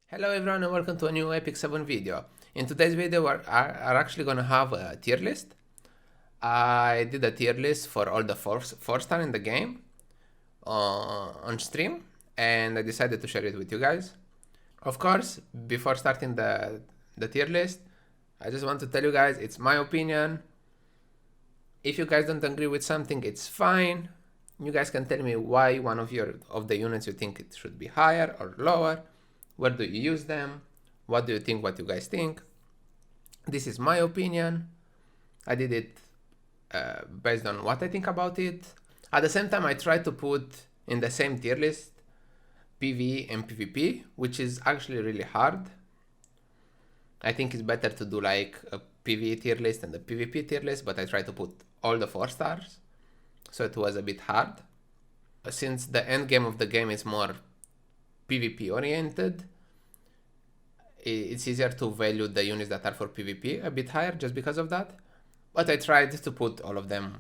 Hello everyone and welcome to a new Epic 7 video. In today's video we're actually going to have a tier list. I did a tier list for all the 4-star in the game on stream, and I decided to share it with you guys. Of course, before starting the tier list, I just want to tell you guys it's my opinion. If you guys don't agree with something, it's fine. You guys can tell me why one of the units you think it should be higher or lower. Where do you use them? What do you think? What you guys think? This is my opinion. I did it based on what I think about it. At the same time, I try to put in the same tier list PvE and PvP, which is actually really hard. I think it's better to do like a PvE tier list and a PvP tier list, but I try to put all the 4 stars, so it was a bit hard. Since the end game of the game is more PvP oriented, it's easier to value the units that are for PvP a bit higher just because of that. But I tried to put all of them,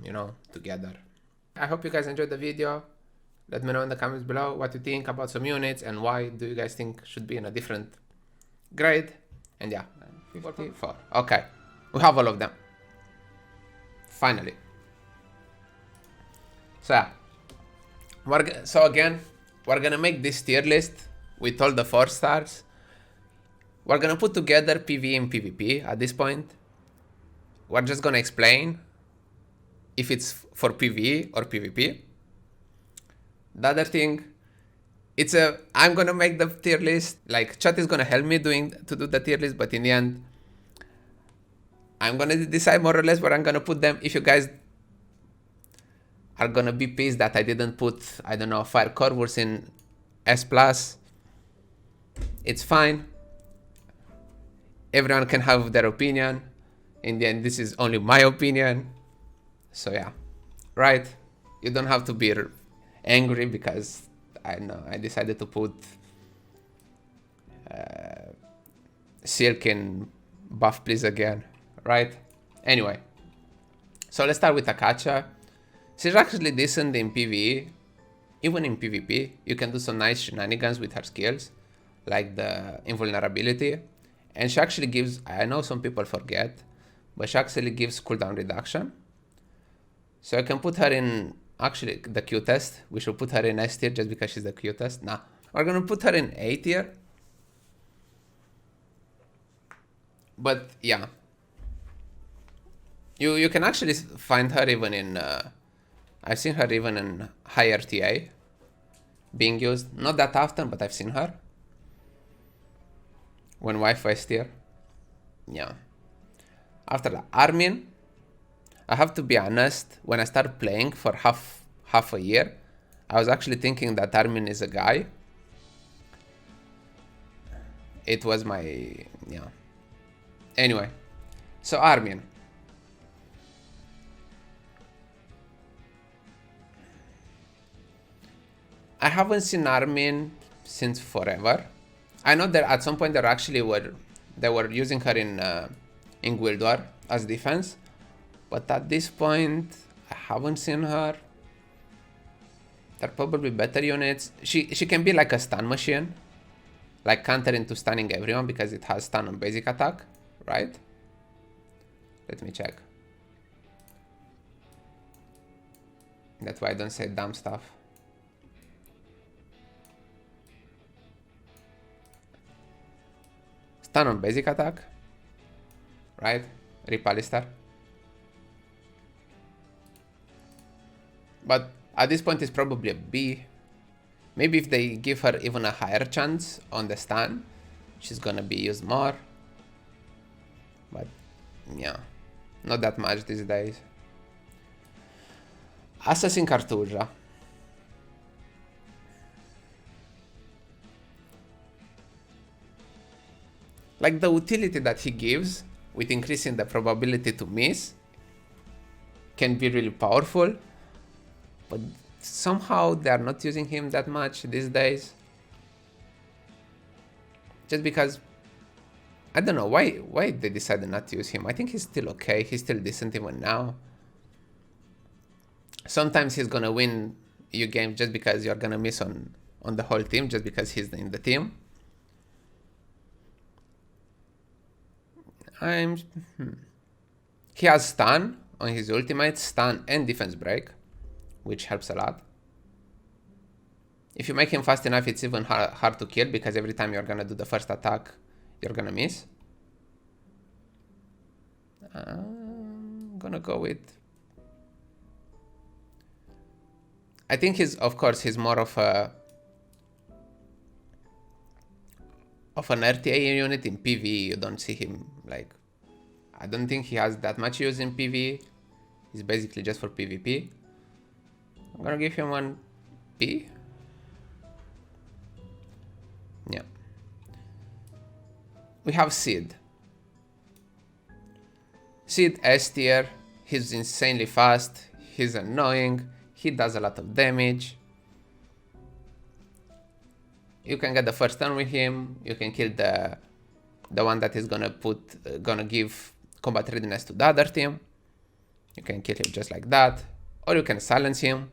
together. I hope you guys enjoyed the video. Let me know in the comments below what you think about some units and why do you guys think should be in a different grade. And yeah, 54. Okay, we have all of them. Finally. So yeah, so again, we're gonna make this tier list with all the 4 stars. We're gonna put together PvE and PvP at this point. We're just gonna explain if it's for PvE or PvP. The other thing, I'm gonna make the tier list. Like, chat is gonna help me to do the tier list, but in the end, I'm gonna decide more or less where I'm gonna put them. If you guys are gonna be pissed that I didn't put, I don't know, Fire Corvus in S+, it's fine. Everyone can have their opinion. In the end, this is only my opinion. So yeah, right? You don't have to be angry because I decided to put Silk in buff please again, right? Anyway, so let's start with Akacha. She's actually decent in PvE. Even in PvP, you can do some nice shenanigans with her skills, like the invulnerability. And she actually gives, I know some people forget, but she actually gives cooldown reduction. So I can put her in, actually, the cutest. We should put her in S tier just because she's the cutest. Nah, we're gonna put her in A tier. But yeah, you can actually find her even in, I've seen her even in higher TA being used. Not that often, but I've seen her. When Wi-Fi is tier. Yeah. After that, Armin. I have to be honest, when I started playing for half a year, I was actually thinking that Armin is a guy. It was my, yeah. Anyway, so Armin. I haven't seen Armin since forever. I know that at some point they were using her in Guild War as defense, but at this point I haven't seen her. They're probably better units. She can be like a stun machine, like counter into stunning everyone because it has stun on basic attack, right? Let me check. That's why I don't say dumb stuff. Stun on basic attack, right? Rip Alistar. But at this point it's probably a B. Maybe if they give her even a higher chance on the stun, she's gonna be used more. But yeah, not that much these days. Assassin Cartuja. Like, the utility that he gives with increasing the probability to miss can be really powerful, but somehow they are not using him that much these days. Just because, I don't know why they decided not to use him. I think he's still okay, he's still decent even now. Sometimes he's gonna win you game just because you're gonna miss on the whole team, just because he's in the team. He has stun on his ultimate, stun and defense break, which helps a lot. If you make him fast enough, it's even hard to kill, because every time you're gonna do the first attack, you're gonna miss. I'm gonna go with... I think of course, he's more of an RTA unit. In PvE, you don't see him, like... I don't think he has that much use in PvE. He's basically just for PvP. I'm gonna give him one P. Yeah. We have Sid. Sid S tier. He's insanely fast. He's annoying. He does a lot of damage. You can get the first turn with him. You can kill the one that is gonna give combat readiness to the other team. You can kill him just like that, or you can silence him.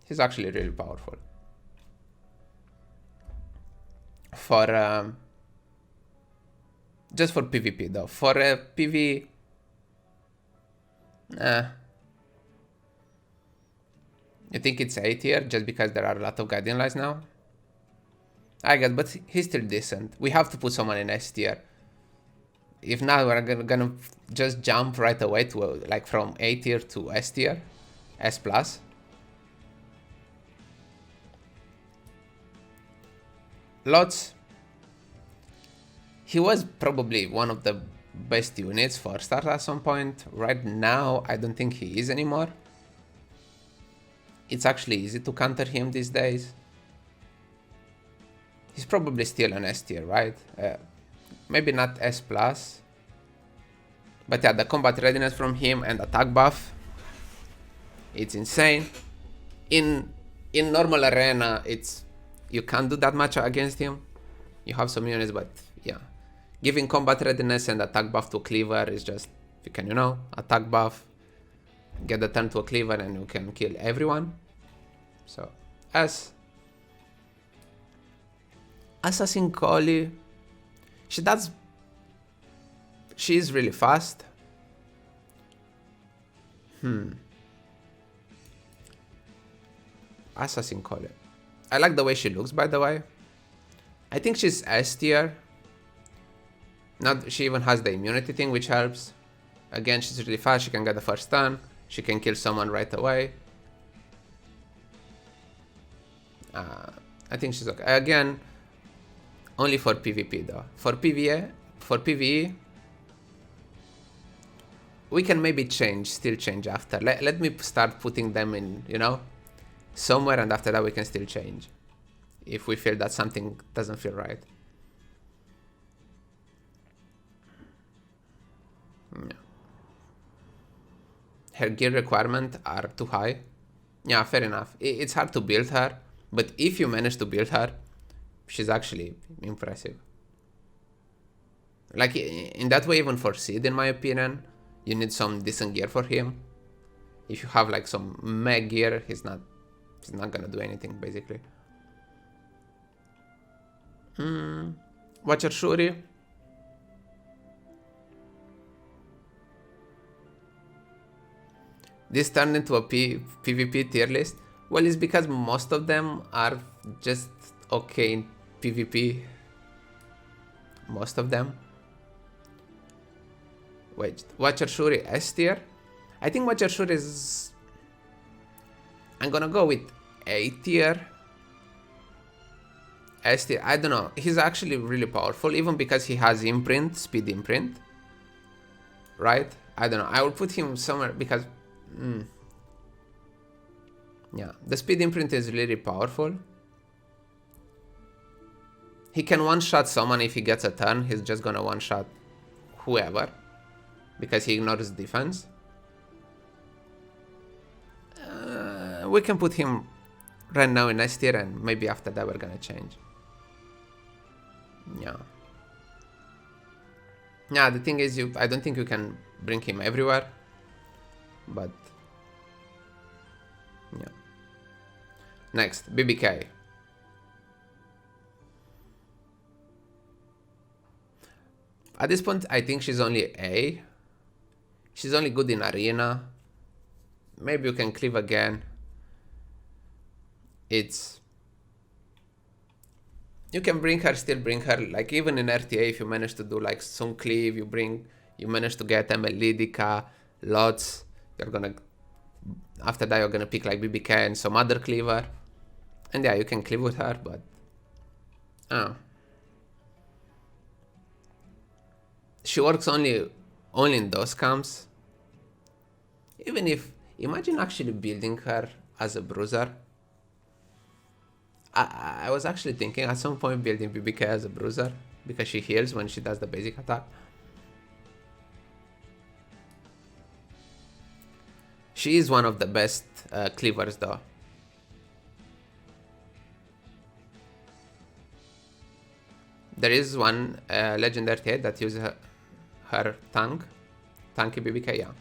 He's actually really powerful. For just for PvP though. For PvE, you think it's A tier just because there are a lot of Guardian Lights now? I guess, but he's still decent. We have to put someone in S tier. If not, we're gonna just jump right away to like from A tier to S tier, S plus. Lots. He was probably one of the best units for start at some point. Right now, I don't think he is anymore. It's actually easy to counter him these days. He's probably still an S tier, right? Maybe not S plus. But yeah, the combat readiness from him and attack buff, it's insane. In normal arena, you can't do that much against him. You have some units, but yeah. Giving combat readiness and attack buff to a cleaver is just, you can, attack buff, get the turn to a cleaver and you can kill everyone. So, S. Assassin Collie, she is really fast. Assassin Collie. I like the way she looks, by the way. I think she's S tier. She even has the immunity thing, which helps. Again, she's really fast. She can get the first stun. She can kill someone right away. I think she's okay. Again, only for PvP though. For PvE, we can maybe still change after. Let me start putting them in, somewhere, and after that we can still change. If we feel that something doesn't feel right. Yeah. Her gear requirements are too high. Yeah, fair enough. It's hard to build her, but if you manage to build her, she's actually impressive. Like, in that way, even for Sid, in my opinion, you need some decent gear for him. If you have like some mech gear, he's not gonna do anything, basically. Watcher Shuri. This turned into a PvP tier list. Well, it's because most of them are just okay in PvP. Most of them. Wait, Watcher Shuri S tier? I think Watcher Shuri is... I'm gonna go with A tier. S tier, I don't know. He's actually really powerful, even because he has imprint, speed imprint. Right? I don't know. I will put him somewhere because... Yeah, the speed imprint is really powerful. He can one-shot someone if he gets a turn. He's just gonna one-shot whoever, because he ignores defense. We can put him right now in S tier, and maybe after that we're gonna change. Yeah. Yeah, the thing is, I don't think you can bring him everywhere, but yeah. Next, BBK. At this point, I think she's only A. She's only good in arena. Maybe you can cleave again. You can still bring her, like even in RTA, if you manage to do like some cleave, you manage to get MLDK, lots, after that you're gonna pick like BBK and some other cleaver. And yeah, you can cleave with her, but she works only in those camps. Even if, imagine actually building her as a bruiser. I was actually thinking at some point building BBK as a bruiser because she heals when she does the basic attack. She is one of the best cleavers though. There is one legendary RTA that uses her tanky BBK, yeah.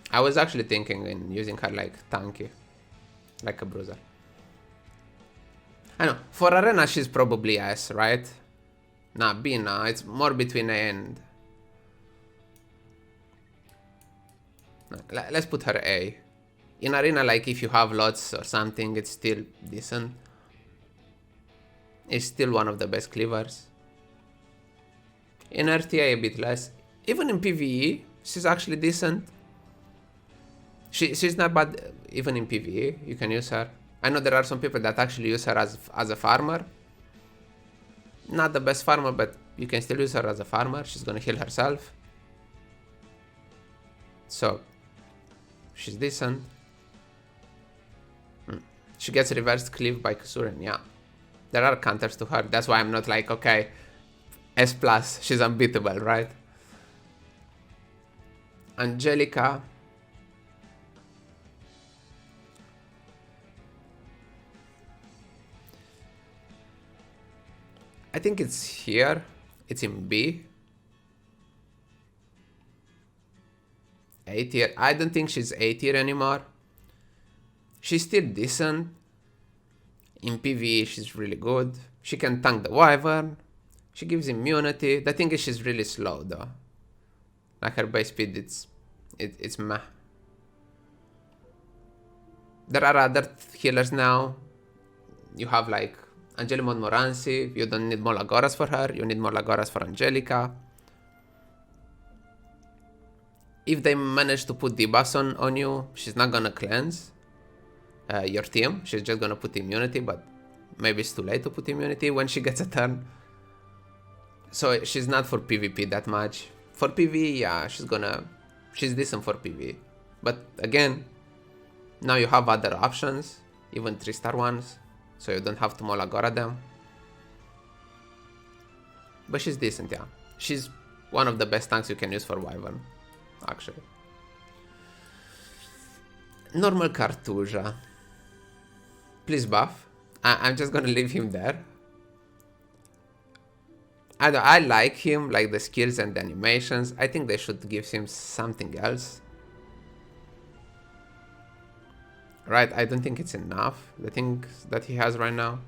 I was actually thinking in using her like tanky, like a bruiser. I know, for arena she's probably S, right? Nah, B now, it's more between A and... Let's put her A. In arena, like if you have lots or something, it's still decent. It's still one of the best cleavers. In RTA a bit less. Even in PvE, she's actually decent. She's not bad even in PvE, you can use her. I know there are some people that actually use her as a farmer. Not the best farmer, but you can still use her as a farmer. She's gonna heal herself. So, she's decent. She gets reversed cleave by Kasurin, yeah. There are counters to her, that's why I'm not like, okay, S+, she's unbeatable, right? Angelica. I think it's here. It's in B. A tier. I don't think she's A tier anymore. She's still decent. In PvE, she's really good. She can tank the Wyvern. She gives immunity. The thing is, she's really slow though. Like her base speed, it's meh. There are other healers now. You have like Angeli Montmorency. You don't need more Lagoras for her. You need more Lagoras for Angelica. If they manage to put debuffs on you, she's not gonna cleanse your team. She's just gonna put immunity, but maybe it's too late to put immunity when she gets a turn. So she's not for PvP that much. For PvE, yeah, she's decent for PvE. But again, now you have other options, even 3-star ones, so you don't have to Molagora them. But she's decent, yeah. She's one of the best tanks you can use for Wyvern, actually. Normal Cartuja. Please buff. I'm just gonna leave him there. I like him, like the skills and the animations. I think they should give him something else. Right, I don't think it's enough, the things that he has right now.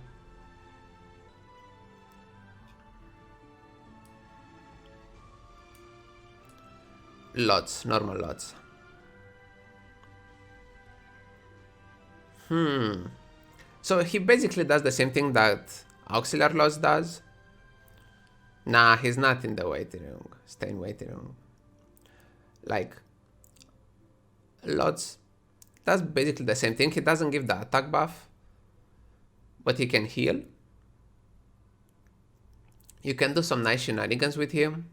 Lots, normal lots. So he basically does the same thing that Auxiliar Lots does. Nah, he's not in the waiting room. Stay in waiting room. Like, Lots does basically the same thing. He doesn't give the attack buff, but he can heal. You can do some nice shenanigans with him.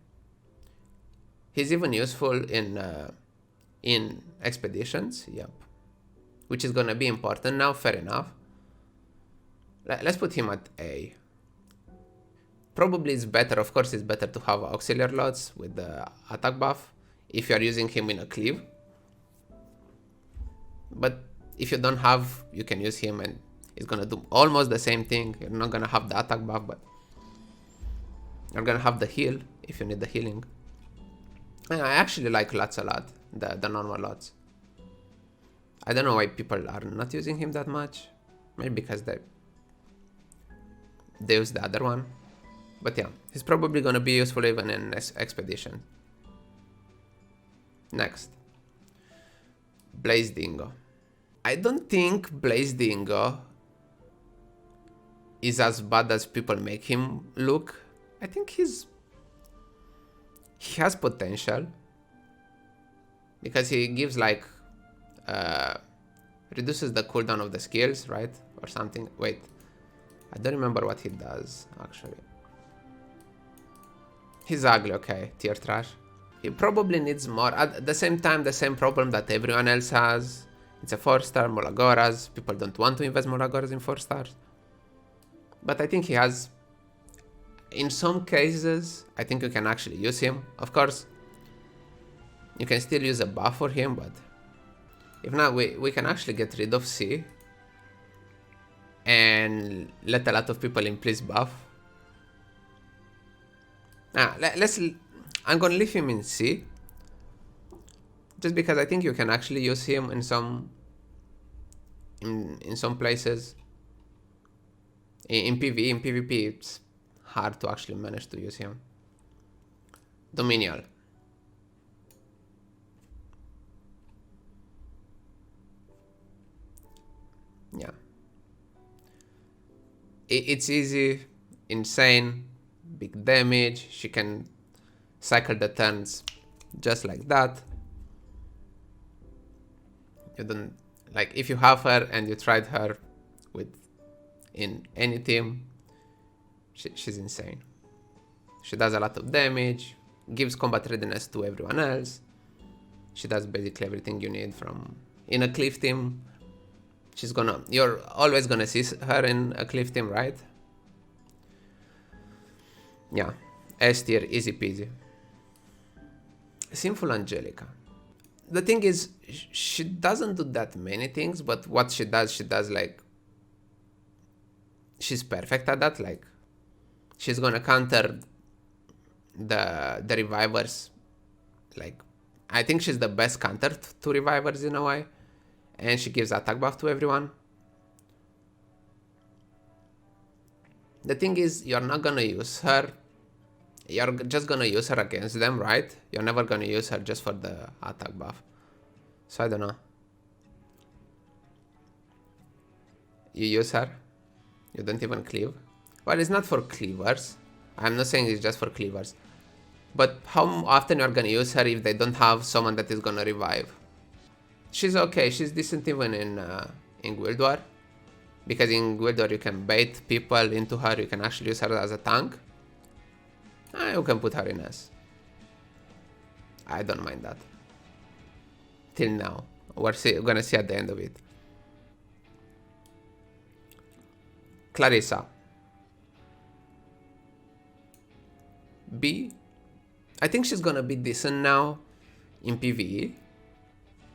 He's even useful in expeditions, yep. Which is gonna be important now, fair enough. Let's put him at A. Probably it's better, of course it's better to have Auxiliar Lots with the attack buff if you are using him in a cleave. But if you don't have, you can use him and he's gonna do almost the same thing. You're not gonna have the attack buff, but you're gonna have the heal if you need the healing. And I actually like Lots a lot, the normal Lots. I don't know why people are not using him that much. Maybe because they use the other one. But yeah, he's probably gonna be useful even in expedition. Next, Blaze Dingo. I don't think Blaze Dingo is as bad as people make him look. I think he has potential because he gives like reduces the cooldown of the skills, right? Or something. Wait, I don't remember what he does actually. He's ugly, okay, tier trash. He probably needs more. At the same time, the same problem that everyone else has. It's a 4-star, Molagoras. People don't want to invest Molagoras in 4 stars. But I think he has, in some cases, I think you can actually use him. Of course, you can still use a buff for him, but if not, we can actually get rid of C and let a lot of people in please buff. I'm gonna leave him in C, just because I think you can actually use him in some places. In PvE, in PvP, it's hard to actually manage to use him. Dominial. Yeah. It's easy, insane, big damage. She can cycle the turns just like that. You don't, like, if you have her and you tried her in any team, she's insane. She does a lot of damage, gives combat readiness to everyone else. She does basically everything you need from in a cliff team. You're always gonna see her in a cliff team, right? Yeah, S tier, easy peasy. Sinful Angelica. The thing is, she doesn't do that many things, but what she does like, she's perfect at that. Like, she's gonna counter the revivers. Like, I think she's the best counter to revivers in a way, and she gives attack buff to everyone. The thing is, you're not gonna use her. You're just gonna use her against them, right? You're never gonna use her just for the attack buff. So I don't know. You use her? You don't even cleave? Well, it's not for cleavers. I'm not saying it's just for cleavers. But how often you're gonna use her if they don't have someone that is gonna revive? She's okay. She's decent even in Guild War. Because in Guild War you can bait people into her. You can actually use her as a tank. You can put her in S. I don't mind that. Till now. We're gonna see at the end of it. Clarissa. B. I think she's gonna be decent now in PvE.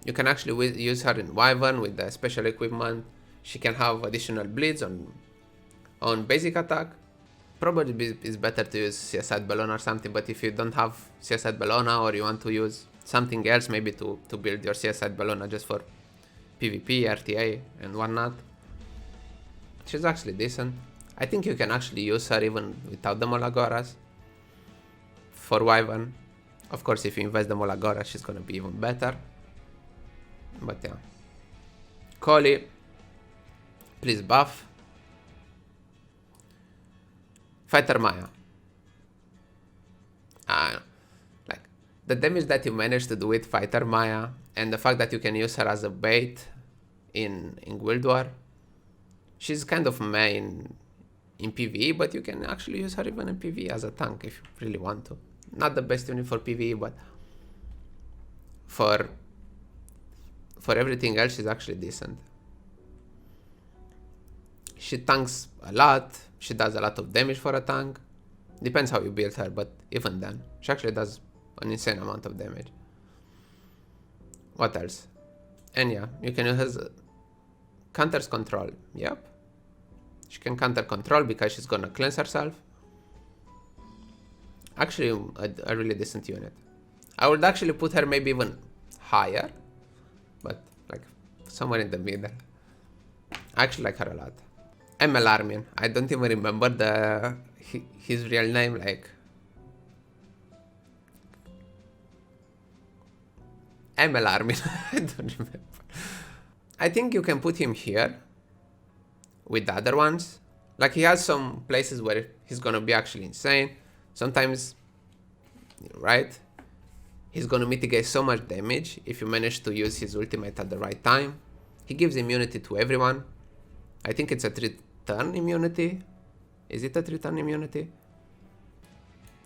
You can actually use her in Wyvern with the special equipment. She can have additional bleeds on basic attack. Probably it's better to use CSI Bellona or something, but if you don't have CSI Bellona or you want to use something else, maybe to build your CSI Bellona just for PvP, RTA and whatnot, she's actually decent. I think you can actually use her even without the Molagoras for Wyvern. Of course, if you invest the Molagoras, she's gonna be even better. But yeah. Collie, please buff. Fighter Maya. Like, the damage that you managed to do with Fighter Maya and the fact that you can use her as a bait in Guild War, she's kind of meh in PvE, but you can actually use her even in PvE as a tank if you really want to. Not the best unit for PvE, but for everything else, she's actually decent. She tanks a lot. She does a lot of damage for a tank. Depends how you build her, but even then, she actually does an insane amount of damage. What else? And yeah, you can use counters control. Yep. She can counter control because she's gonna cleanse herself. Actually, a really decent unit. I would actually put her maybe even higher, but like somewhere in the middle. I actually like her a lot. ML Armin. I don't even remember his real name, like ML Armin. I don't remember. I think you can put him here with the other ones. Like, he has some places where he's gonna be actually insane. Sometimes, right? He's gonna mitigate so much damage if you manage to use his ultimate at the right time. He gives immunity to everyone. I think it's a 3-turn immunity. Is it a 3-turn immunity?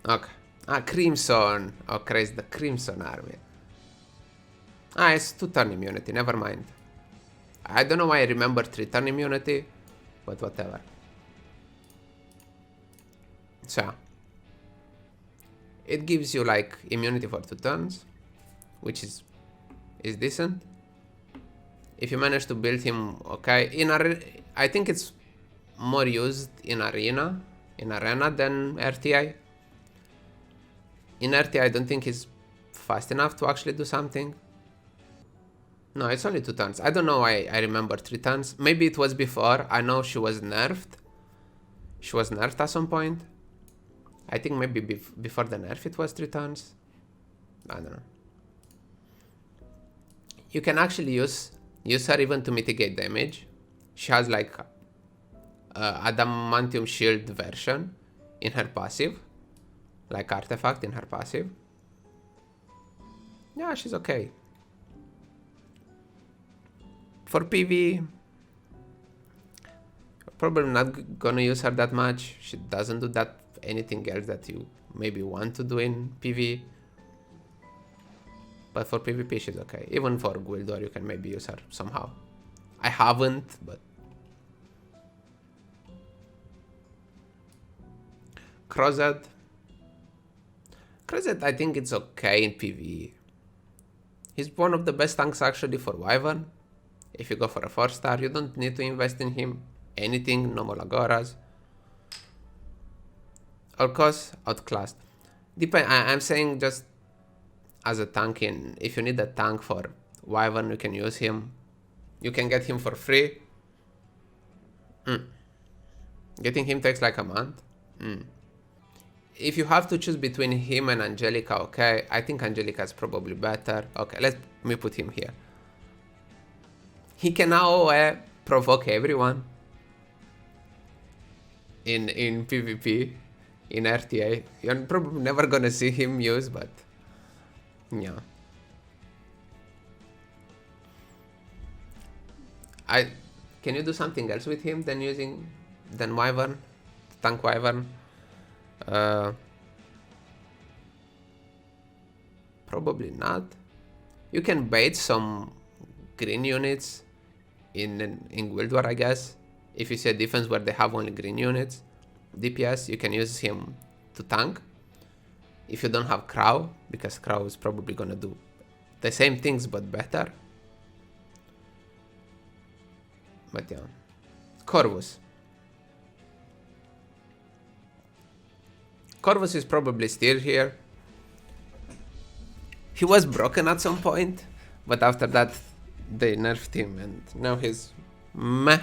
Okay. Ah, Crimson. Oh, Christ, the Crimson Army. Ah, it's 2-turn immunity, never mind. I don't know why I remember 3-turn immunity, but whatever. So, it gives you like immunity for 2 turns, which is decent. If you manage to build him, okay. I think it's more used in arena than RTI. In RTI, I don't think he's fast enough to actually do something. No, it's only 2 turns. I don't know why I remember 3 turns. Maybe it was before. I know she was nerfed. She was nerfed at some point. I think maybe before the nerf it was 3 turns. I don't know. You can actually use her even to mitigate damage. She has like adamantium shield version in her passive. Like artifact in her passive. Yeah, she's okay. For PV, probably not gonna use her that much. She doesn't do that anything else that you maybe want to do in PV. But for PvP, she's okay. Even for Guild War, you can maybe use her somehow. I haven't, but... Crozet. Crozet, I think it's okay in PvE. He's one of the best tanks actually for Wyvern. If you go for a 4-star, you don't need to invest in him. Anything, no more Agoras. Of course, outclassed. I'm saying just as a tank if you need a tank for Wyvern, you can use him. You can get him for free. Getting him takes like a month. If you have to choose between him and Angelica, okay, I think Angelica is probably better. Okay, let me put him here. He can now provoke everyone in PvP, in RTA. You're probably never gonna see him use, but yeah. Can you do something else with him than Wyvern, tank Wyvern? Probably not. You can bait some green units in Guild War, I guess. If you see a defense where they have only green units, DPS, you can use him to tank. If you don't have Crow, because Crow is probably gonna do the same things but better. But yeah. Corvus. Corvus is probably still here. He was broken at some point, but after that they nerfed him and now he's meh.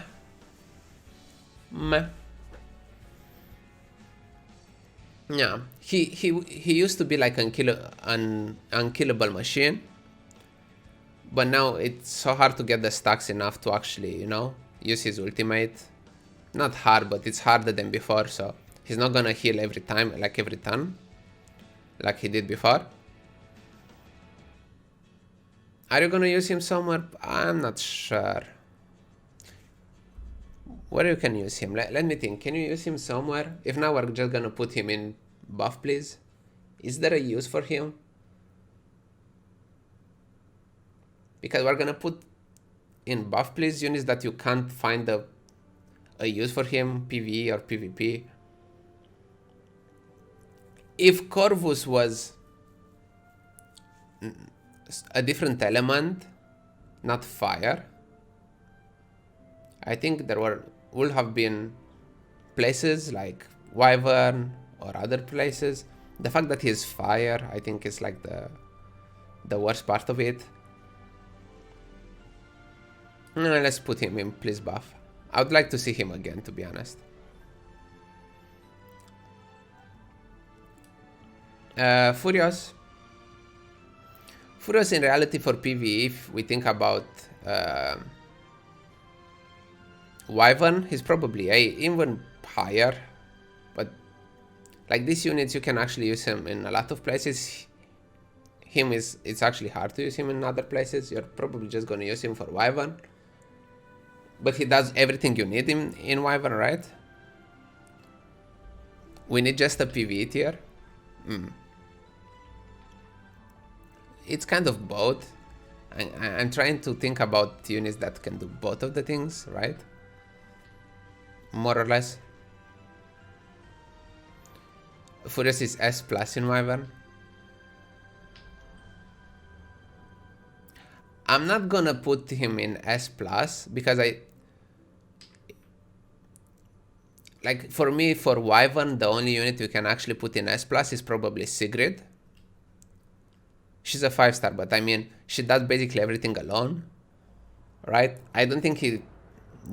Yeah, he used to be like an unkillable machine, but now it's so hard to get the stacks enough to actually, you know, use his ultimate. Not hard, but it's harder than before, so he's not gonna heal every time, like every turn, like he did before. Are you gonna use him somewhere? I'm not sure. Where you can use him? Let me think. Can you use him somewhere? If not, we're just gonna put him in buff, please. Is there a use for him? Because we're gonna put in buff, please, units that you can't find a use for him, PvE or PvP. If Corvus was a different element, not fire, I think there would have been places like Wyvern or other places. The fact that he is fire, I think, is like the worst part of it. Let's put him in please buff. I would like to see him again, to be honest. Furious. Furious in reality for PvE, if we think about Wyvern, he's probably even higher. But like these units, you can actually use him in a lot of places. It's actually hard to use him in other places. You're probably just gonna use him for Wyvern. But he does everything you need in Wyvern, right? We need just a PvE tier. It's kind of both. I'm trying to think about units that can do both of the things, right? More or less. Furious is S+ in Wyvern. I'm not gonna put him in S+ because for me, for Wyvern, the only unit we can actually put in S+ is probably Sigrid. She's a 5-star, but I mean, she does basically everything alone, right? I don't think he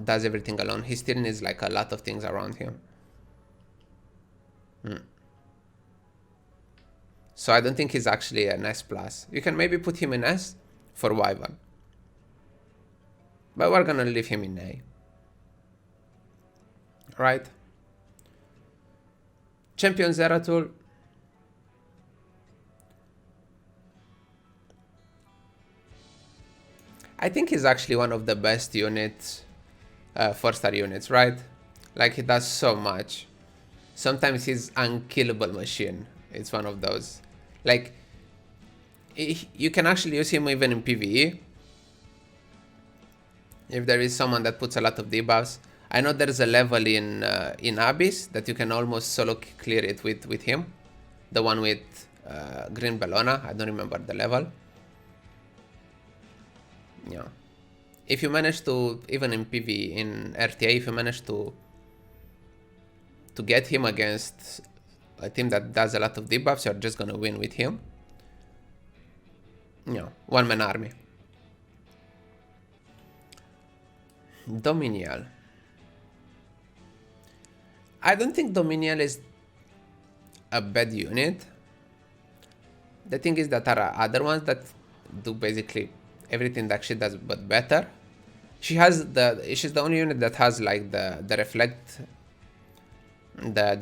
does everything alone. He still needs like a lot of things around him. So I don't think he's actually an S+. You can maybe put him in S for Wyvern. But we're gonna leave him in A. Right? Champion Zeratul. I think he's actually one of the best units, 4-star units, right? Like he does so much. Sometimes he's unkillable machine. It's one of those. Like you can actually use him even in PvE. If there is someone that puts a lot of debuffs. I know there's a level in Abyss that you can almost solo clear it with him. The one with Green Bellona. I don't remember the level. Yeah. If you manage to, even in PvE, in RTA, if you manage to get him against a team that does a lot of debuffs, you're just gonna win with him. Yeah, one-man army. Dominial. I don't think Dominial is a bad unit. The thing is that there are other ones that do basically everything that she does but better. She's the only unit that has like the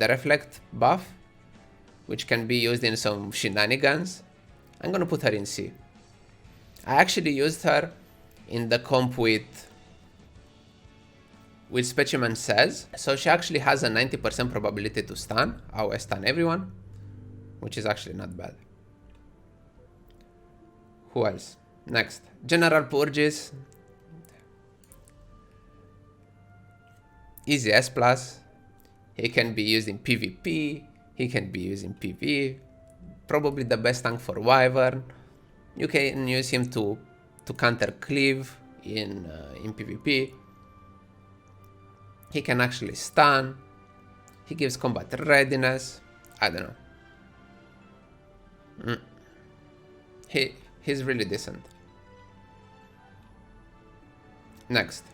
reflect buff, which can be used in some shenanigans. I'm gonna put her in C. I actually used her in the comp with Specimen Says, so she actually has a 90% probability to stun. I stun everyone, which is actually not bad. Who else? Next, General Purges. Easy S+. He can be used in PvP. He can be used in PvE. Probably the best tank for Wyvern. You can use him to counter cleave in PvP. He can actually stun. He gives combat readiness. I don't know. He's really decent. Next.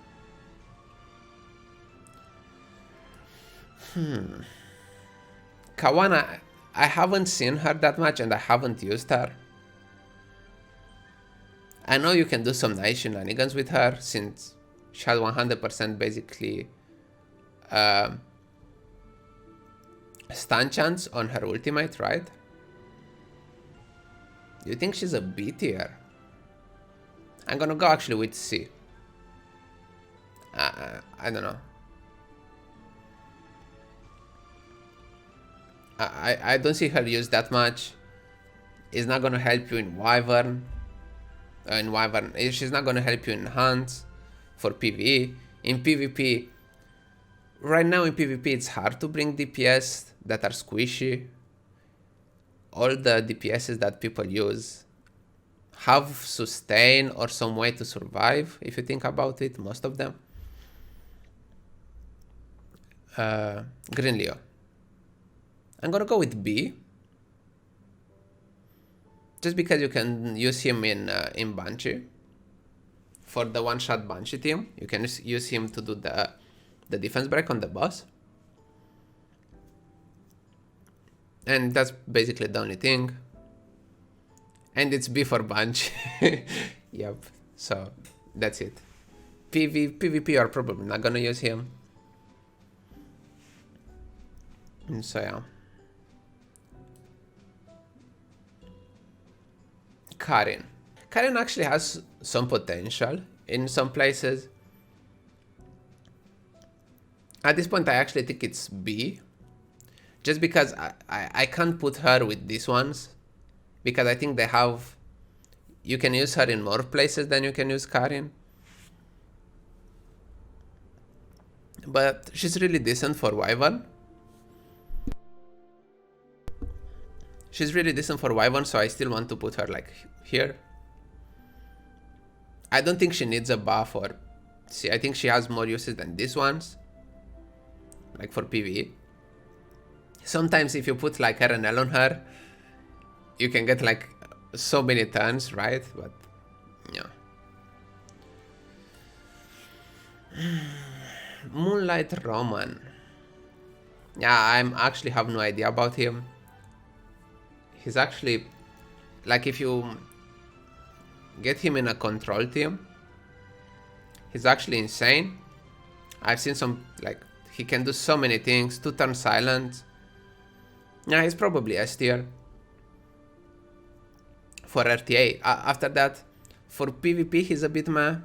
Kawana, I haven't seen her that much and I haven't used her. I know you can do some nice shenanigans with her since she has 100% basically stun chance on her ultimate, right? Do you think she's a B tier? I'm gonna go actually with C. I don't know. I don't see her used that much. It's not gonna help you in Wyvern. She's not gonna help you in Hunts for PvE. In PvP, right now in PvP it's hard to bring DPS that are squishy. All the DPSs that people use have sustain or some way to survive, if you think about it, most of them. Green Leo. I'm gonna go with B. Just because you can use him in Banshee. For the one-shot Banshee team, you can use him to do the defense break on the boss. And that's basically the only thing. And it's B for bunch. Yep. So that's it. PvP are probably not gonna use him. And so yeah. Karin. Karin actually has some potential in some places. At this point, I actually think it's B. Just because I can't put her with these ones. Because I think they have... You can use her in more places than you can use Karin. But she's really decent for Wyvern. She's really decent for Wyvern, so I still want to put her like here. I don't think she needs a buff or... See, I think she has more uses than these ones. Like for PvE. Sometimes if you put like RNL on her, you can get like so many turns, right? But yeah. Moonlight Roman. Yeah, I actually have no idea about him. He's actually, like, if you get him in a control team, he's actually insane. I've seen some, like, he can do so many things. 2-turn silent. Yeah, he's probably S tier for RTA. After that, for PvP, he's a bit meh.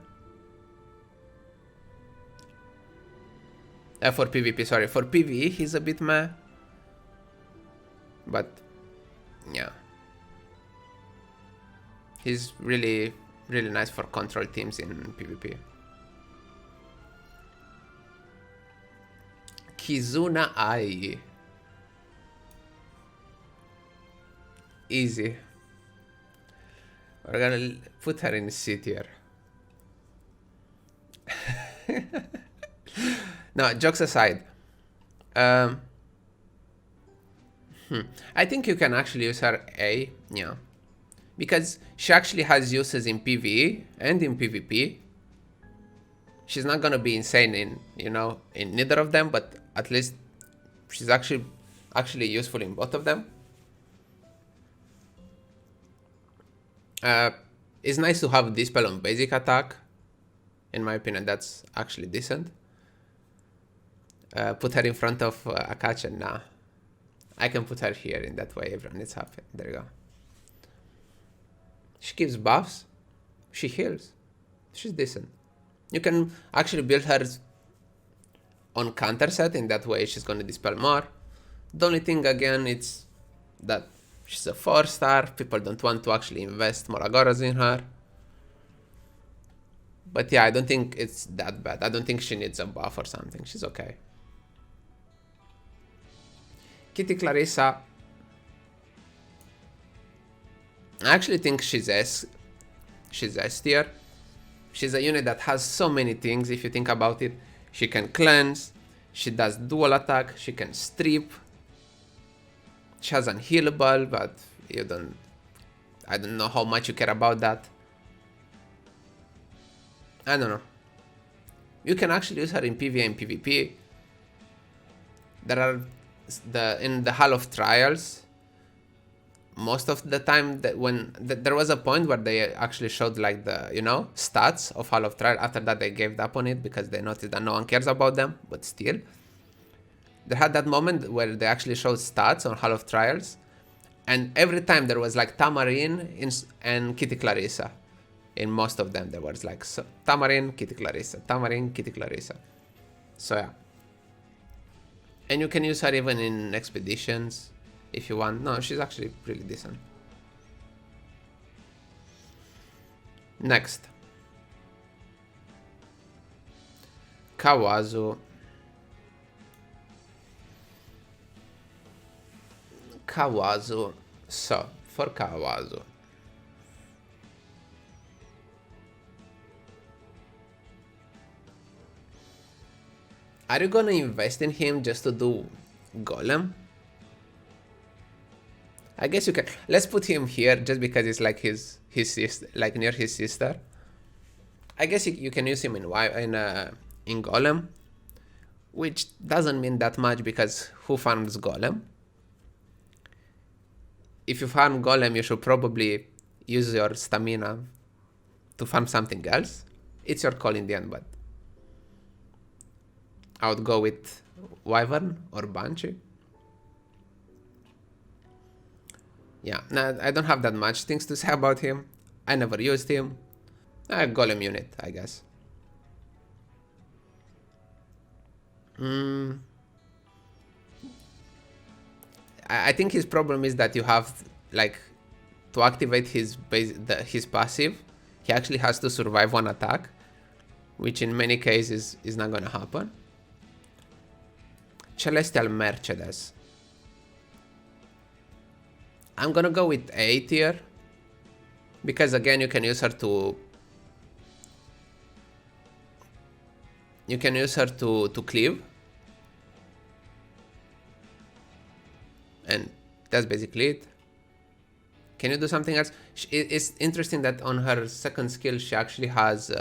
For PvP, sorry. For PvE, he's a bit meh. But, yeah. He's really, really nice for control teams in PvP. Kizuna Ai. Easy. We're gonna put her in C tier. No, jokes aside. I think you can actually use her A, yeah. Because she actually has uses in PvE and in PvP. She's not gonna be insane in, you know, in neither of them, but at least she's actually useful in both of them. It's nice to have this spell on basic attack. In my opinion, that's actually decent. Put her in front of Akacha. Nah. I can put her here, in that way everyone is happy. There you go. She gives buffs. She heals. She's decent. You can actually build her on counter set, in that way she's gonna dispel more. The only thing, again, it's that she's a 4-star. People don't want to actually invest more Agoras in her. But yeah, I don't think it's that bad. I don't think she needs a buff or something. She's okay. Kitty Clarissa. I actually think she's S tier. She's a unit that has so many things, if you think about it. She can cleanse. She does dual attack. She can strip. She has unhealable, but you don't... I don't know how much you care about that. I don't know. You can actually use her in PvE and PvP. There are... in the Hall of Trials, most of the time, that when there was a point where they actually showed like the, you know, stats of Hall of Trial. After that, they gave up on it because they noticed that no one cares about them. But still, they had that moment where they actually showed stats on Hall of Trials, and every time there was like Tamarin and Kitty Clarissa. In most of them, there was like Tamarin, Kitty Clarissa, Tamarin, Kitty Clarissa. So yeah. And you can use her even in expeditions if you want. No, she's actually really decent. Next. Kawazu. So, for Kawazu. Are you gonna invest in him just to do Golem? I guess you can. Let's put him here just because it's like his sister, like near his sister. I guess you can use him in Golem, which doesn't mean that much because who farms Golem? if you farm Golem, you should probably use your stamina to farm something else. It's your call in the end, but I would go with Wyvern or Banshee. Yeah, nah, I don't have that much things to say about him. I never used him. Golem unit, I guess. I think his problem is that you have, like, to activate his passive, he actually has to survive one attack, which in many cases is not gonna happen. Celestial Mercedes. I'm gonna go with A tier, because again you can use her to cleave, and that's basically it. Can you do something else? It's interesting that on her second skill she actually has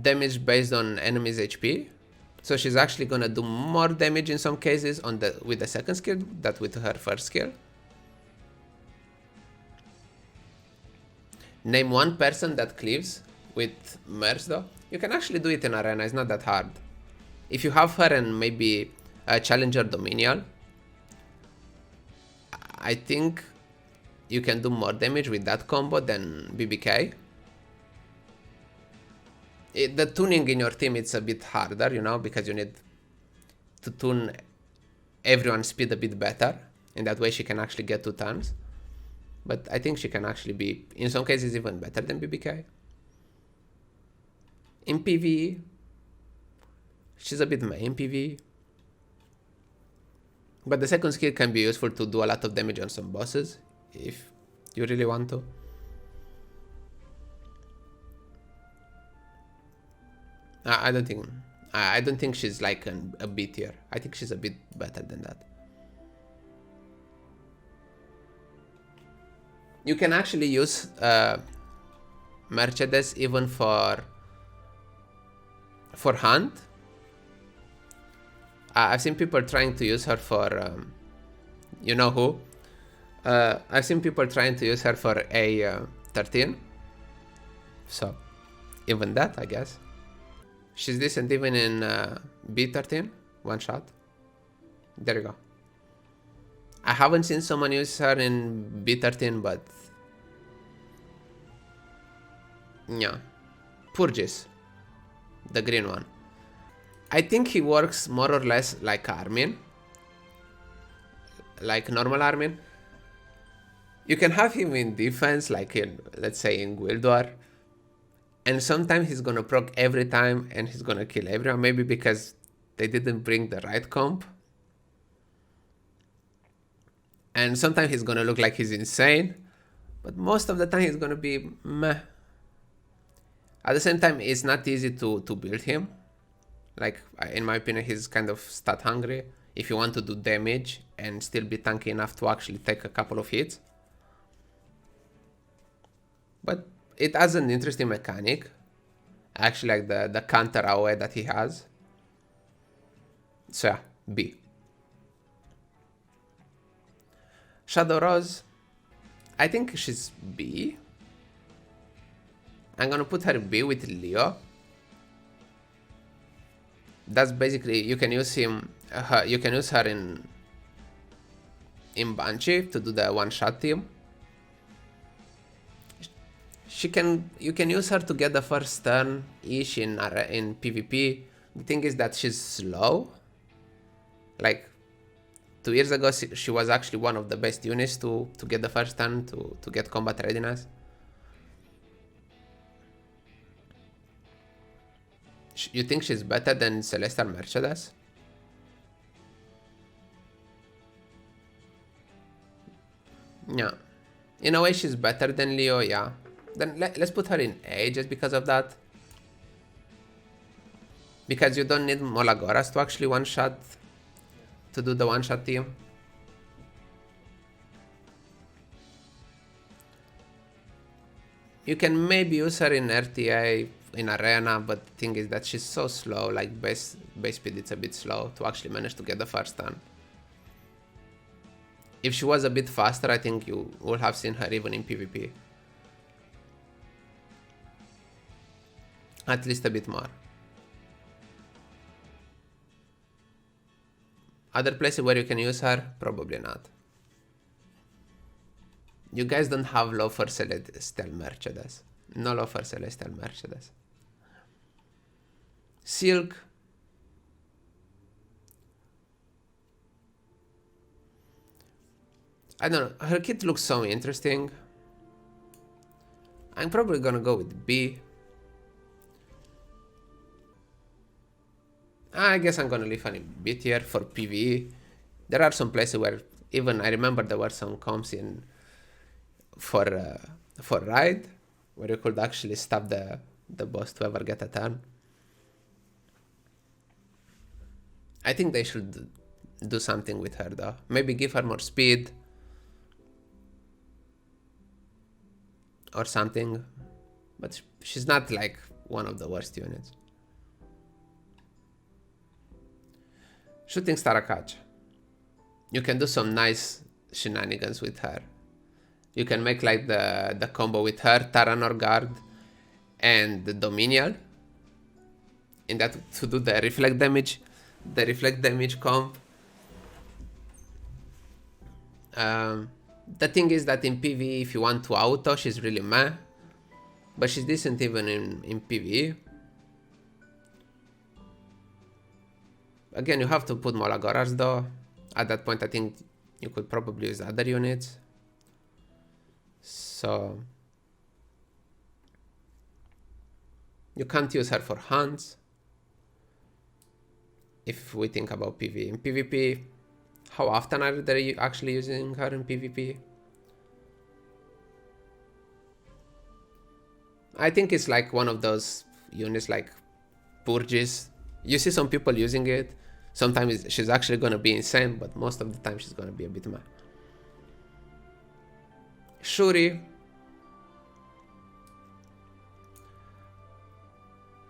damage based on enemy's HP. So she's actually gonna do more damage in some cases with the second skill than with her first skill. Name one person that cleaves with Merc though. You can actually do it in Arena, it's not that hard. If you have her and maybe a Challenger Dominion, I think you can do more damage with that combo than BBK. The tuning in your team, it's a bit harder, you know, because you need to tune everyone's speed a bit better. In that way she can actually get 2 turns. But I think she can actually be, in some cases, even better than BBK. In PvE, she's a bit meh in PvE. But the second skill can be useful to do a lot of damage on some bosses, if you really want to. I don't think she's like a B tier. I think she's a bit better than that. You can actually use Mercedes even for hunt. I've seen people trying to use her for you know who. I've seen people trying to use her for A13. So even that, I guess. She's decent even in B13, one shot. There you go. I haven't seen someone use her in B13, but yeah. Purges, the green one. I think he works more or less like Armin, like normal Armin. You can have him in defense, like in, let's say, in Guild War, and sometimes he's gonna proc every time and he's gonna kill everyone, maybe because they didn't bring the right comp. And sometimes he's gonna look like he's insane, but most of the time he's gonna be meh. At the same time, it's not easy to build him. Like, in my opinion, he's kind of stat hungry if you want to do damage and still be tanky enough to actually take a couple of hits. But it has an interesting mechanic. Actually, like the counter AoE that he has. So yeah, B. Shadow Rose, I think she's B. I'm gonna put her B with Leo. That's basically, you can use you can use her in Banshee to do the one-shot team. You can use her to get the first turn-ish in PvP. The thing is that she's slow. Like, 2 years ago, she was actually one of the best units to get the first turn, to get combat readiness. You think she's better than Celestial Mercedes? Yeah. In a way, she's better than Leo, yeah. Then let's put her in A just because of that. Because you don't need Molagoras to actually one-shot, to do the one-shot team. You can maybe use her in RTA, in Arena, but the thing is that she's so slow, like base speed it's a bit slow to actually manage to get the first turn. If she was a bit faster, I think you would have seen her even in PvP. At least a bit more. Other places where you can use her? Probably not. You guys don't have love for Celestial Mercedes. No love for Celestial Mercedes. Silk. I don't know. Her kit looks so interesting. I'm probably gonna go with B. I guess I'm gonna leave an B tier for PvE. There are some places where even I remember there were some comps in for ride where you could actually stop the boss to ever get a turn. I think they should do something with her though. Maybe give her more speed or something, but she's not like one of the worst units. Shooting Star Catch. You can do some nice shenanigans with her. You can make like the combo with her, Taranor Guard, and the Dominion. In that to do the reflect damage comp. The thing is that in PvE, if you want to auto, she's really meh. But she's decent even in PvE. Again, you have to put Molagoras though. At that point, I think you could probably use other units. So you can't use her for hunts. If we think about PvE. In PvP, how often are they actually using her in PvP? I think it's like one of those units like Purges. You see some people using it. Sometimes she's actually gonna be insane, but most of the time she's gonna be a bit meh. Shuri.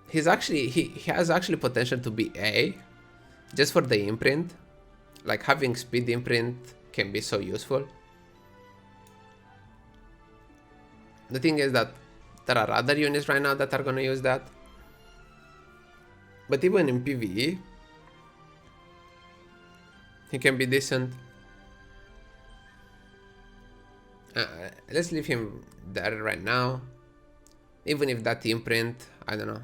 He has actually potential to be A, just for the imprint. Like having speed imprint can be so useful. The thing is that there are other units right now that are gonna use that. But even in PvE, he can be decent. Let's leave him there right now. Even if that imprint, I don't know.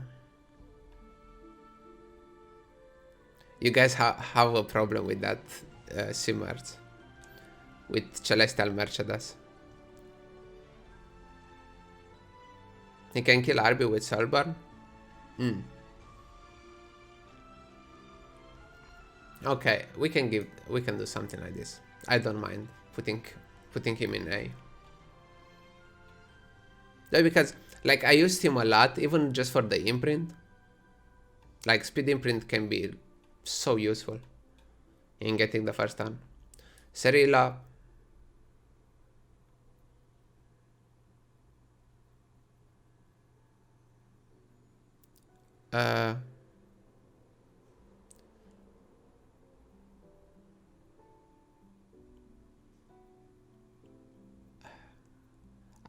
You guys have a problem with that SerLz with Celestial Mercedes. He can kill Arby with Soulburn. Okay, we can do something like this. I don't mind putting him in A. No, because like I used him a lot, even just for the imprint. Like speed imprint can be so useful in getting the first turn. Serila.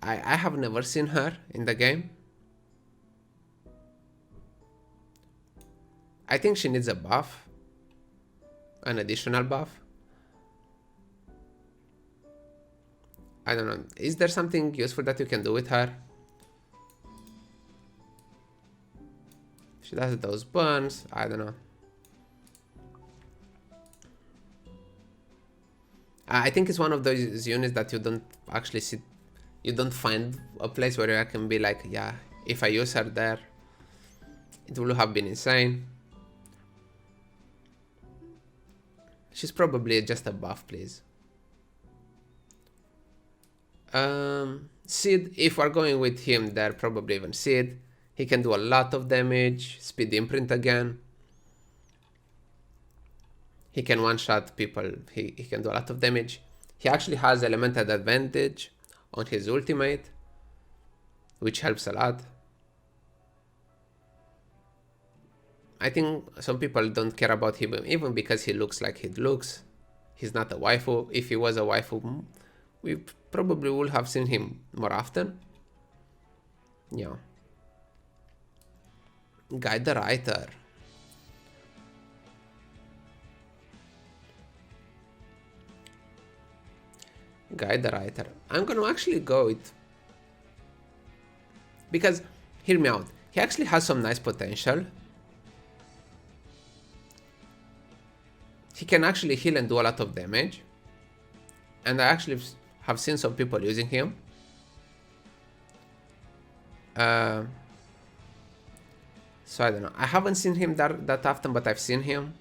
I have never seen her in the game. I think she needs a buff. An additional buff. I don't know. Is there something useful that you can do with her? She does those burns. I don't know. I think it's one of those units that you don't actually see. You don't find a place where you can be like, yeah, if I use her there, it will have been insane. She's probably just a buff, please. Sid, if we're going with him there, probably even Sid. He can do a lot of damage. Speed imprint again. He can one-shot people. He can do a lot of damage. He actually has elemental advantage on his ultimate, which helps a lot. I think some people don't care about him even because he looks like he looks. he's not a waifu. If he was a waifu, we probably would have seen him more often. Yeah. Guide the writer. Guide the writer. I'm gonna actually go with, because hear me out, he actually has some nice potential. He can actually heal and do a lot of damage, and I actually have seen some people using him. So I don't know. I haven't seen him that often, but I've seen him.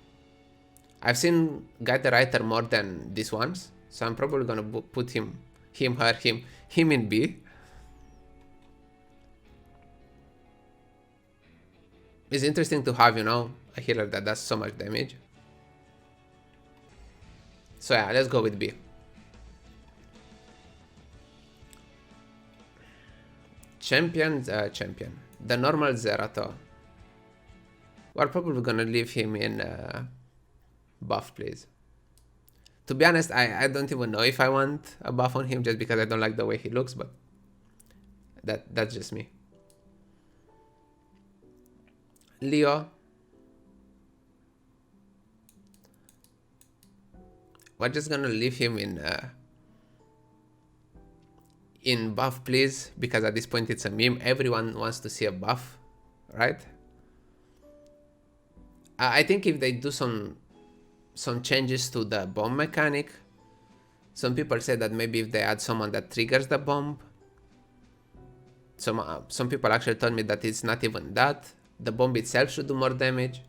I've seen Guide the Writer more than these ones, so I'm probably gonna put him, her, him in B. It's interesting to have, you know, a healer that does so much damage. So yeah, let's go with B. Champion. The normal Zerato. We're probably gonna leave him in buff, please. To be honest, I don't even know if I want a buff on him, just because I don't like the way he looks, but that's just me. Leo. We're just gonna leave him in buff, please, because at this point it's a meme. Everyone wants to see a buff, right? I think if they do some changes to the bomb mechanic, some people say that maybe if they add someone that triggers the bomb, some people actually told me that it's not even that. The bomb itself should do more damage.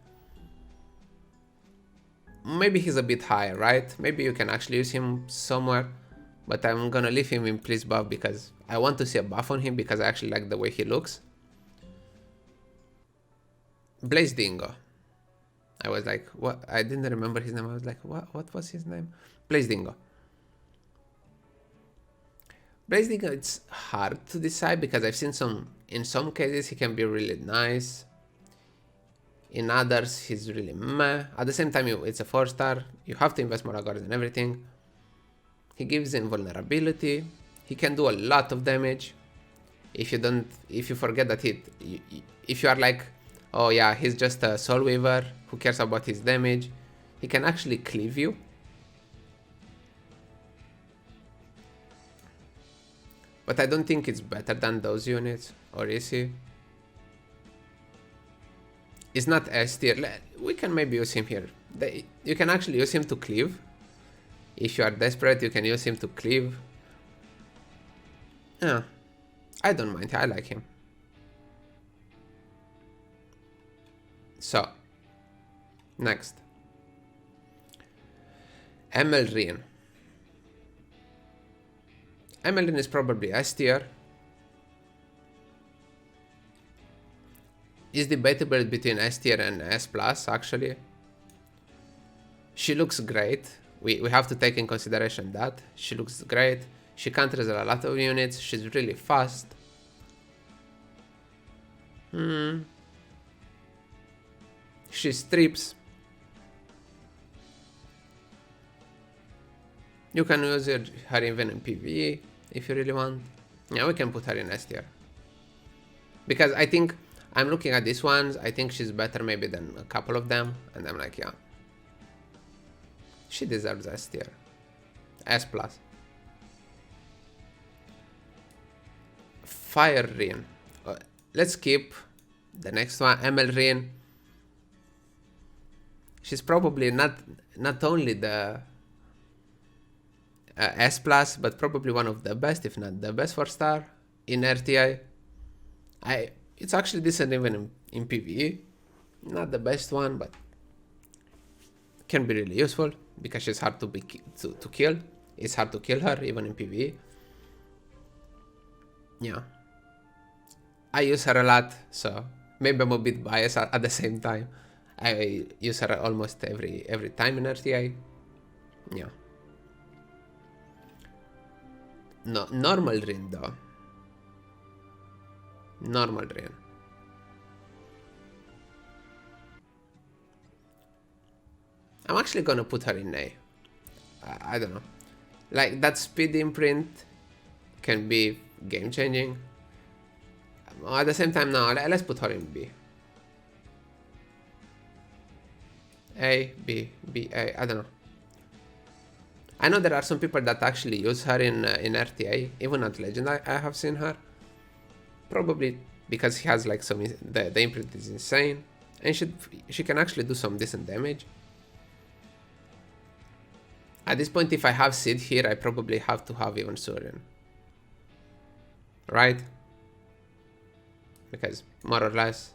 Maybe he's a bit higher, right? Maybe you can actually use him somewhere, but I'm gonna leave him in please buff because I want to see a buff on him, because I actually like the way he looks. Blaze Dingo. I was like, what? I didn't remember his name. I was like, what was his name? Blaze Dingo. Blaze Dingo, it's hard to decide because I've seen in some cases he can be really nice. In others, he's really meh. At the same time, it's a 4-star. You have to invest more aggros and everything. He gives invulnerability. He can do a lot of damage. If you forget that if you are like, oh yeah, he's just a Soul Weaver, who cares about his damage? He can actually cleave you. But I don't think it's better than those units, or is he? It's not S tier. We can maybe use him here. You can actually use him to cleave. If you are desperate, you can use him to cleave. Yeah, I don't mind. I like him. So, next. Emelrin. Emelrin is probably S tier. Is debatable between S tier and S plus, actually. She looks great. We have to take in consideration that. She looks great. She counters a lot of units. She's really fast. She strips. You can use her even in PvE if you really want. Yeah, we can put her in S tier. Because I think, I'm looking at these ones, I think she's better maybe than a couple of them. And I'm like, yeah. She deserves S tier. S plus. Fire Rin. Let's skip the next one. Emelrin. She's probably not only the S plus, but probably one of the best, if not the best 4-star in RTI. It's actually decent even in PvE. Not the best one, but can be really useful because she's hard to kill. It's hard to kill her even in PvE. Yeah. I use her a lot, so maybe I'm a bit biased at the same time. I use her almost every time in RTI. Yeah. No, normal Rin though. Normal Rin. I'm actually gonna put her in A. I don't know. Like that speed imprint can be game changing. At the same time, no, let's put her in B. A, B, B, A, I don't know. I know there are some people that actually use her in RTA, even at Legend I have seen her. Probably because he has like some, the imprint is insane. And she can actually do some decent damage. At this point, if I have Sid here, I probably have to have even Surian. Right? Because more or less.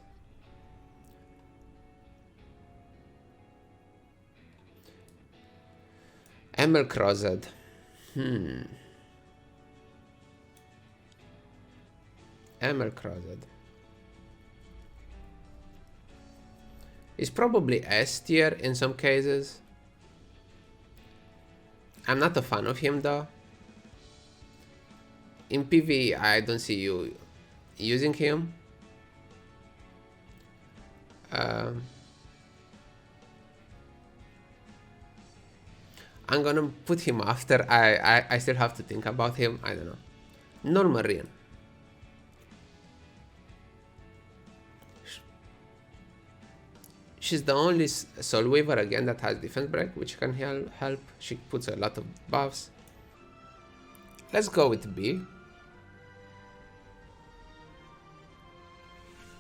ML Crossed. ML Crossed. It's probably S tier in some cases. I'm not a fan of him though. In PvE, I don't see you using him. I'm gonna put him after. I still have to think about him. I don't know. Normarine. She's the only Soul Weaver again that has defense break, which can help. She puts a lot of buffs. Let's go with B.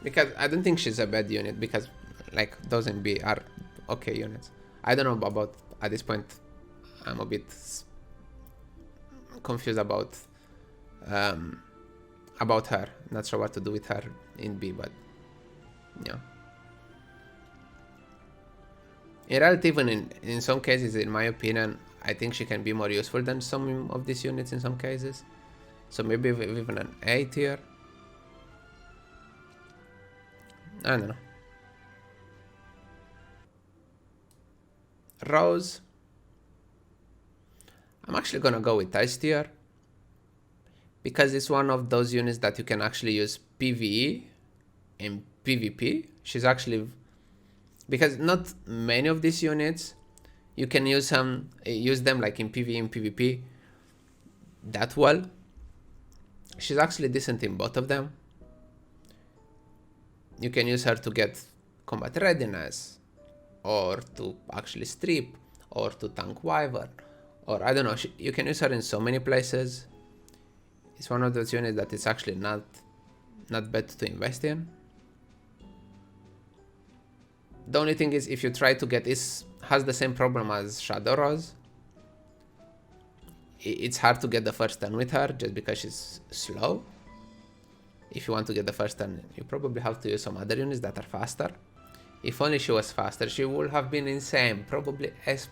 Because I don't think she's a bad unit, because like those in B are okay units. I don't know about, at this point, I'm a bit confused about her. Not sure what to do with her in B, but yeah. In reality, even in some cases, in my opinion, I think she can be more useful than some of these units in some cases. So maybe even an A tier. I don't know. Rose. I'm actually gonna go with S tier, because it's one of those units that you can actually use PvE and PvP. She's actually, because not many of these units you can use them like in PvE and PvP that well. She's actually decent in both of them. You can use her to get combat readiness, or to actually strip, or to tank Wyvern, or I don't know, you can use her in so many places. It's one of those units that is actually not bad to invest in. The only thing is, if you try to get this, has the same problem as Shadow Rose. It's hard to get the first turn with her just because she's slow. If you want to get the first turn, you probably have to use some other units that are faster. If only she was faster, she would have been insane, probably S+,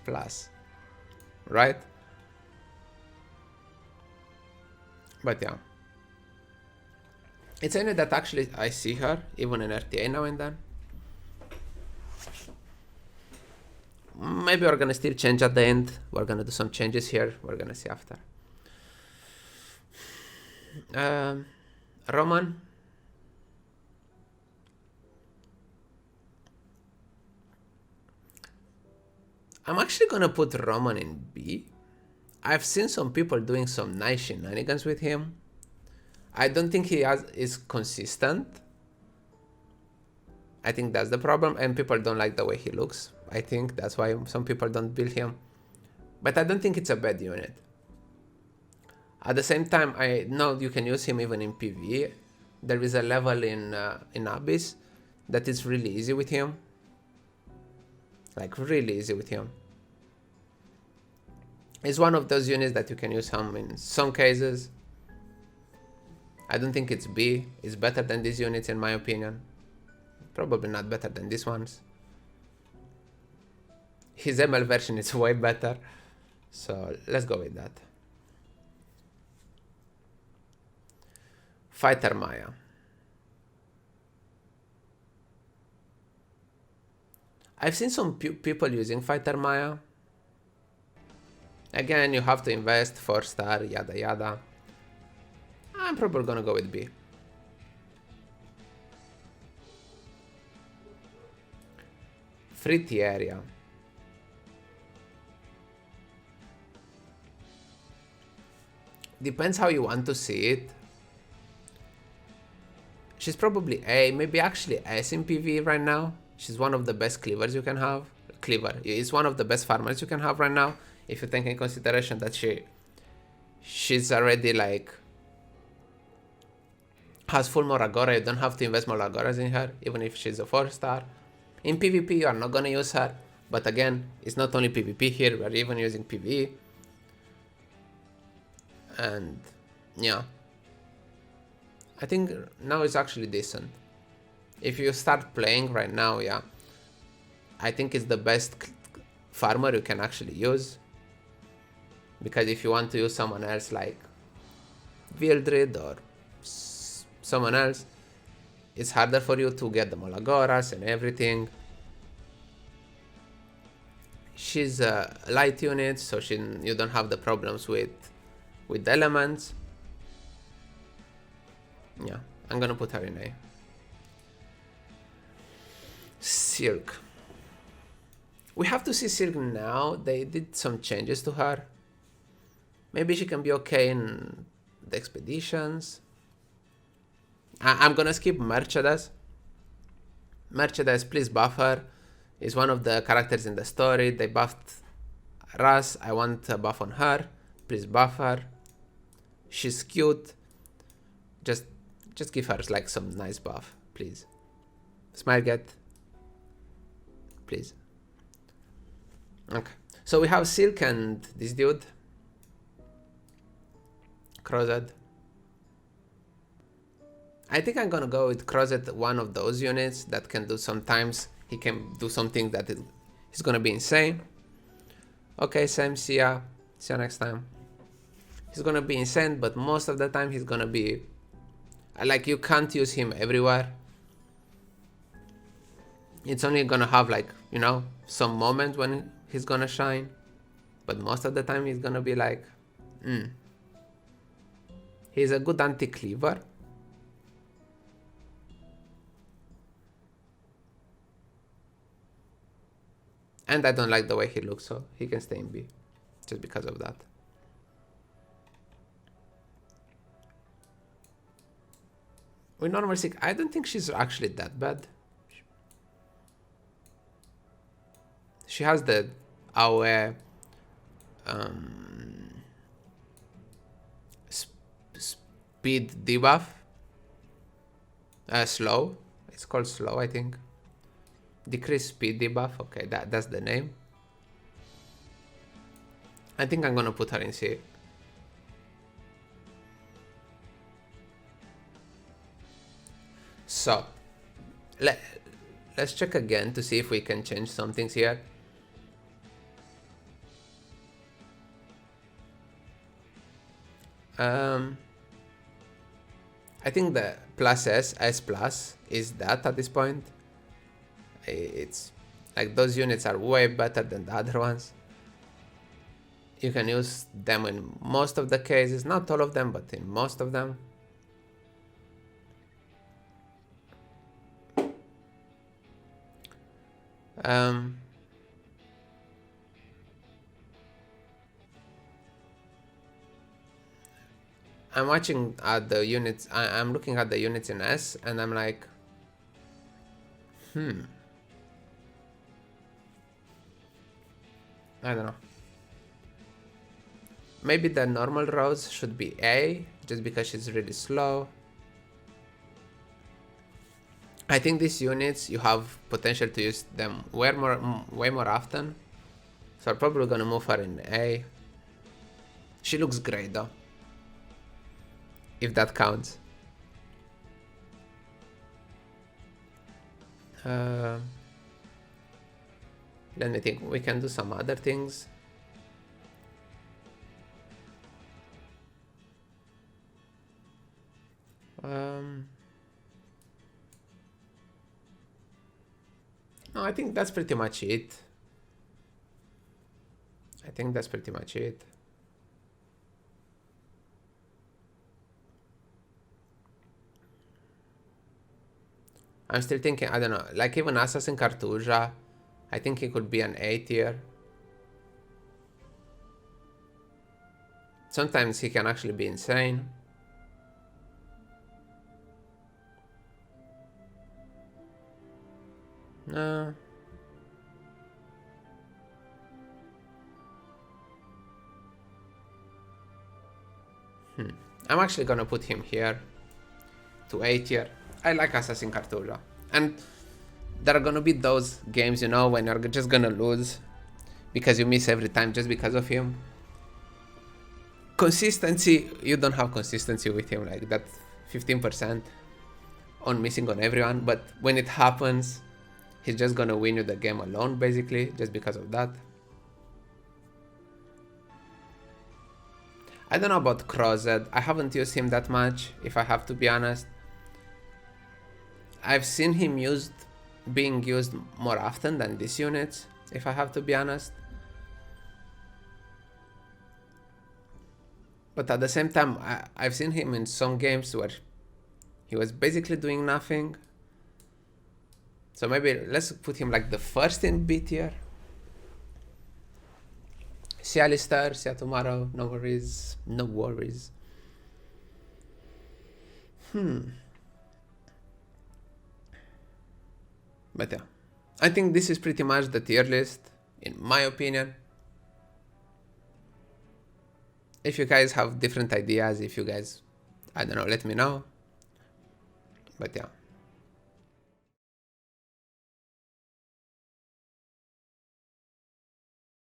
right? But yeah. It's a unit that actually I see her, even in RTA now and then. Maybe we're gonna still change at the end. We're gonna do some changes here. We're gonna see after. Roman. I'm actually gonna put Roman in B. I've seen some people doing some nice shenanigans with him. I don't think he is consistent. I think that's the problem, and people don't like the way he looks. I think that's why some people don't build him. But I don't think it's a bad unit. At the same time, I know you can use him even in PvE. There is a level in Abyss that is really easy with him. Like really easy with him. It's one of those units that you can use him in some cases. I don't think it's B. It's better than these units in my opinion. Probably not better than these ones. His ML version is way better. So let's go with that. Fighter Maya. I've seen some people using Fighter Maya. Again, you have to invest, 4-star, yada yada. I'm probably gonna go with B. Free area. Depends how you want to see it. She's probably A, maybe actually S in PvE right now. She's one of the best cleavers you can have. Cleaver is one of the best farmers you can have right now, if you take in consideration that she's already like has full Moragora. You don't have to invest more Agoras in her, even if she's a 4-star. In PvP you are not gonna use her, but again, it's not only PvP here, we're even using PvE. And yeah, I think now it's actually decent. If you start playing right now, yeah, I think it's the best farmer you can actually use. Because if you want to use someone else like Vildred or someone else, it's harder for you to get the Molagoras and everything. She's a light unit, so you don't have the problems with elements. Yeah, I'm gonna put her in A. Silk. We have to see Silk now. They did some changes to her. Maybe she can be okay in the expeditions. I'm gonna skip Mercedes. Mercedes, please buff her. Is one of the characters in the story. They buffed Ras. I want a buff on her. Please buff her. She's cute. Just give her like some nice buff, please. Smile get. Please. Okay. So we have Silk and this dude. Crozet. I think I'm gonna go with Crozet, one of those units that can do sometimes. He can do something that is gonna be insane. Okay, Sam, see ya. See you next time. He's gonna be insane, but most of the time he's gonna be... like, you can't use him everywhere. It's only gonna have, like, you know, some moment when he's gonna shine. But most of the time he's gonna be like... He's a good anti-cleaver. And I don't like the way he looks, so he can stay in B. Just because of that. With normal Silk, I don't think she's actually that bad. She has the AOE speed debuff. Slow. It's called slow, I think. Decrease speed debuff. Okay, that's the name. I think I'm gonna put her in C. So, let's check again to see if we can change some things here. I think the plus S plus is that at this point. It's like those units are way better than the other ones. You can use them in most of the cases, not all of them, but in most of them. I'm watching at the units. I'm looking at the units in S, and I'm like, I don't know. Maybe the normal Rose should be A, just because she's really slow. I think these units, you have potential to use them way more often. So I'm probably gonna move her in A. She looks great though. If that counts. Let me think, we can do some other things. No, I think that's pretty much it. I'm still thinking, I don't know, like even Assassin Cartuja, I think he could be an A tier. Sometimes he can actually be insane. No. I'm actually gonna put him here to A tier. I like Assassin Cartuja. And there are gonna be those games, you know, when you're just gonna lose because you miss every time just because of him. Consistency, you don't have consistency with him, like that 15% on missing on everyone, but when it happens, he's just gonna win you the game alone, basically, just because of that. I don't know about Crozet. I haven't used him that much, if I have to be honest. I've seen him being used more often than these units, if I have to be honest. But at the same time, I've seen him in some games where he was basically doing nothing. So maybe let's put him like the first in B tier. See you Alistair, see you tomorrow, no worries, no worries. But yeah, I think this is pretty much the tier list, in my opinion. If you guys have different ideas, if you guys, I don't know, let me know. But yeah.